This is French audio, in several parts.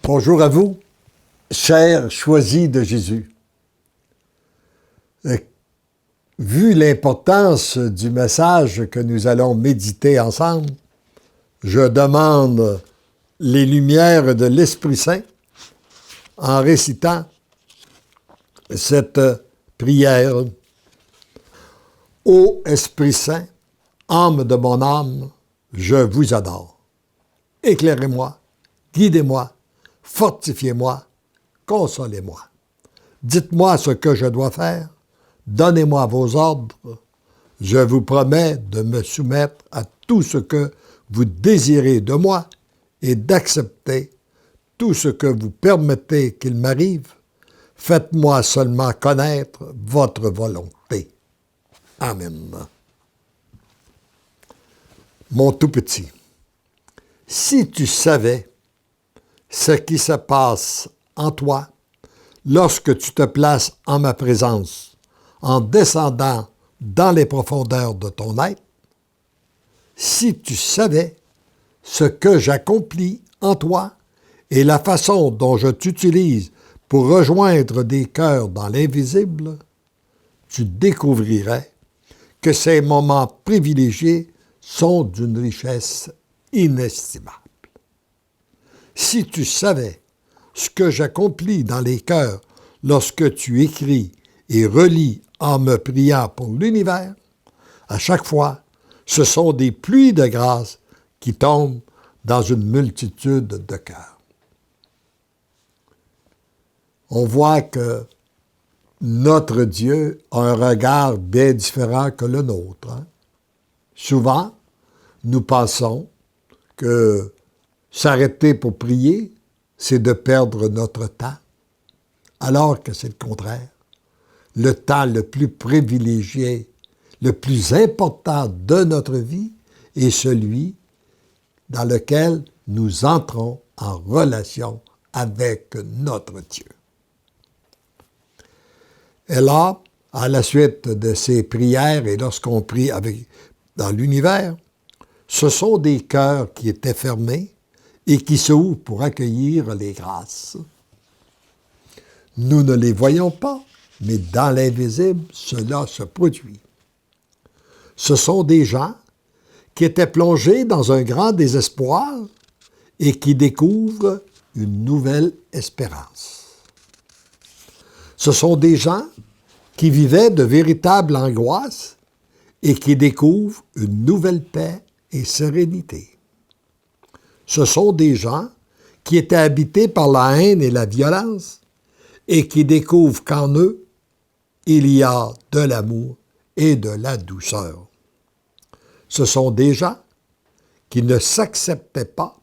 Bonjour à vous, chers choisis de Jésus. Vu l'importance du message que nous allons méditer ensemble, je demande les lumières de l'Esprit Saint en récitant cette prière. Ô Esprit Saint, âme de mon âme, je vous adore. Éclairez-moi, guidez-moi, fortifiez-moi, consolez-moi. Dites-moi ce que je dois faire, donnez-moi vos ordres. Je vous promets de me soumettre à tout ce que vous désirez de moi et d'accepter tout ce que vous permettez qu'il m'arrive. Faites-moi seulement connaître votre volonté. Amen. Mon tout petit, si tu savais ce qui se passe en toi lorsque tu te places en ma présence, en descendant dans les profondeurs de ton être, si tu savais ce que j'accomplis en toi et la façon dont je t'utilise pour rejoindre des cœurs dans l'invisible, tu découvrirais que ces moments privilégiés sont d'une richesse inestimable. Si tu savais ce que j'accomplis dans les cœurs lorsque tu écris et relis en me priant pour l'univers, à chaque fois, ce sont des pluies de grâce qui tombent dans une multitude de cœurs. On voit que notre Dieu a un regard bien différent que le nôtre. Souvent, nous pensons que s'arrêter pour prier, c'est de perdre notre temps, alors que c'est le contraire. Le temps le plus privilégié, le plus important de notre vie est celui dans lequel nous entrons en relation avec notre Dieu. Et là, à la suite de ces prières et lorsqu'on prie dans l'univers, ce sont des cœurs qui étaient fermés et qui s'ouvrent pour accueillir les grâces. Nous ne les voyons pas, mais dans l'invisible, cela se produit. Ce sont des gens qui étaient plongés dans un grand désespoir et qui découvrent une nouvelle espérance. Ce sont des gens qui vivaient de véritables angoisses et qui découvrent une nouvelle paix et sérénité. Ce sont des gens qui étaient habités par la haine et la violence et qui découvrent qu'en eux, il y a de l'amour et de la douceur. Ce sont des gens qui ne s'acceptaient pas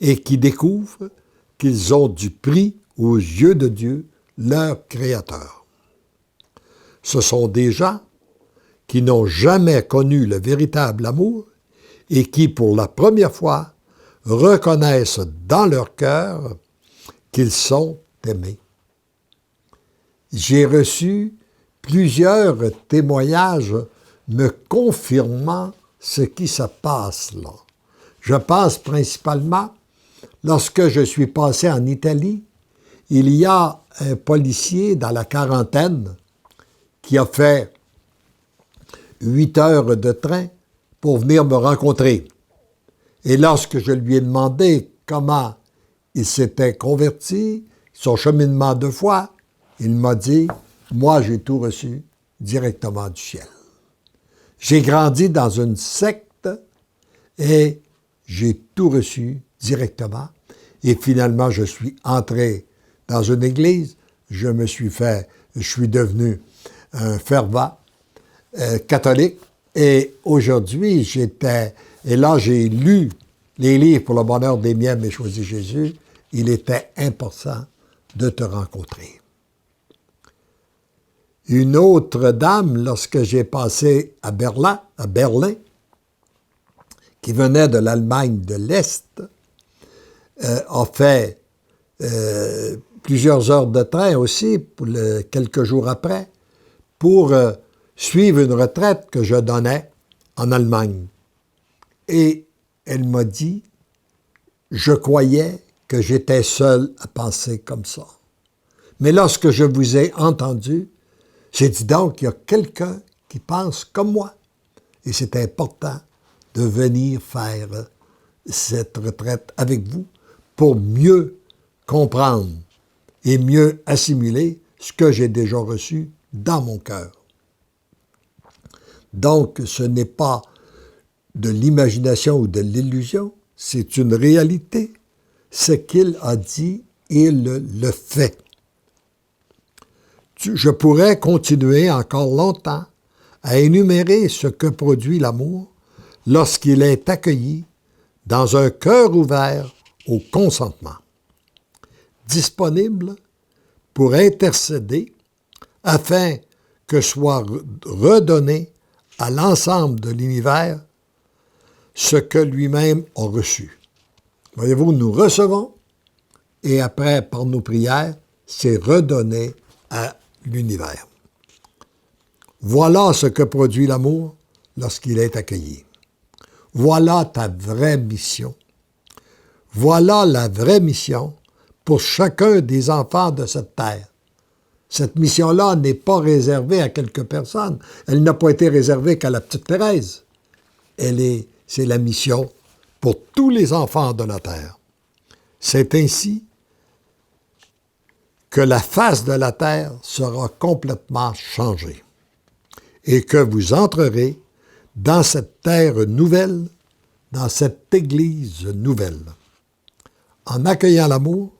et qui découvrent qu'ils ont du prix aux yeux de Dieu, leur Créateur. Ce sont des gens qui n'ont jamais connu le véritable amour et qui, pour la première fois, reconnaissent dans leur cœur qu'ils sont aimés. J'ai reçu plusieurs témoignages me confirmant ce qui se passe là. Je pense principalement, lorsque je suis passé en Italie, il y a un policier dans la quarantaine qui a fait 8 heures de train pour venir me rencontrer. Et lorsque je lui ai demandé comment il s'était converti, son cheminement de foi, il m'a dit, « Moi, j'ai tout reçu directement du ciel. J'ai grandi dans une secte et j'ai tout reçu directement. Et finalement, je suis entré dans une église. Je suis devenu un fervent catholique. Et aujourd'hui, et là, j'ai lu les livres pour le bonheur des miens, mais choisi Jésus. Il était important de te rencontrer. Une autre dame, lorsque j'ai passé à Berlin, qui venait de l'Allemagne de l'Est, a fait plusieurs heures de train aussi, quelques jours après, pour suivre une retraite que je donnais en Allemagne. Et elle m'a dit, je croyais que j'étais seul à penser comme ça. Mais lorsque je vous ai entendu, j'ai dit donc, il y a quelqu'un qui pense comme moi. Et c'est important de venir faire cette retraite avec vous pour mieux comprendre et mieux assimiler ce que j'ai déjà reçu dans mon cœur. Donc, ce n'est pas de l'imagination ou de l'illusion, c'est une réalité. Ce qu'il a dit, il le fait. Je pourrais continuer encore longtemps à énumérer ce que produit l'amour lorsqu'il est accueilli dans un cœur ouvert au consentement, disponible pour intercéder afin que soit redonné à l'ensemble de l'univers ce que lui-même a reçu. Voyez-vous, nous recevons et après, par nos prières, c'est redonné à l'univers. Voilà ce que produit l'amour lorsqu'il est accueilli. Voilà ta vraie mission. Voilà la vraie mission pour chacun des enfants de cette terre. Cette mission-là n'est pas réservée à quelques personnes. Elle n'a pas été réservée qu'à la petite Thérèse. C'est la mission pour tous les enfants de la terre. C'est ainsi que la face de la terre sera complètement changée et que vous entrerez dans cette terre nouvelle, dans cette Église nouvelle. En accueillant l'amour,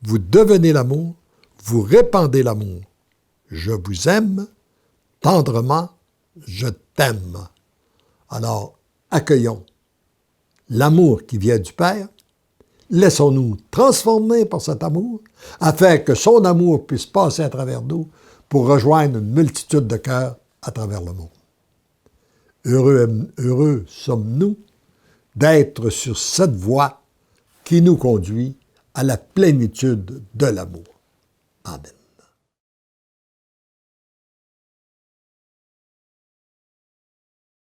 vous devenez l'amour, vous répandez l'amour. Je vous aime, tendrement, je t'aime. Alors, accueillons l'amour qui vient du Père, laissons-nous transformer par cet amour, afin que son amour puisse passer à travers nous pour rejoindre une multitude de cœurs à travers le monde. Heureux sommes-nous d'être sur cette voie qui nous conduit à la plénitude de l'amour. Amen.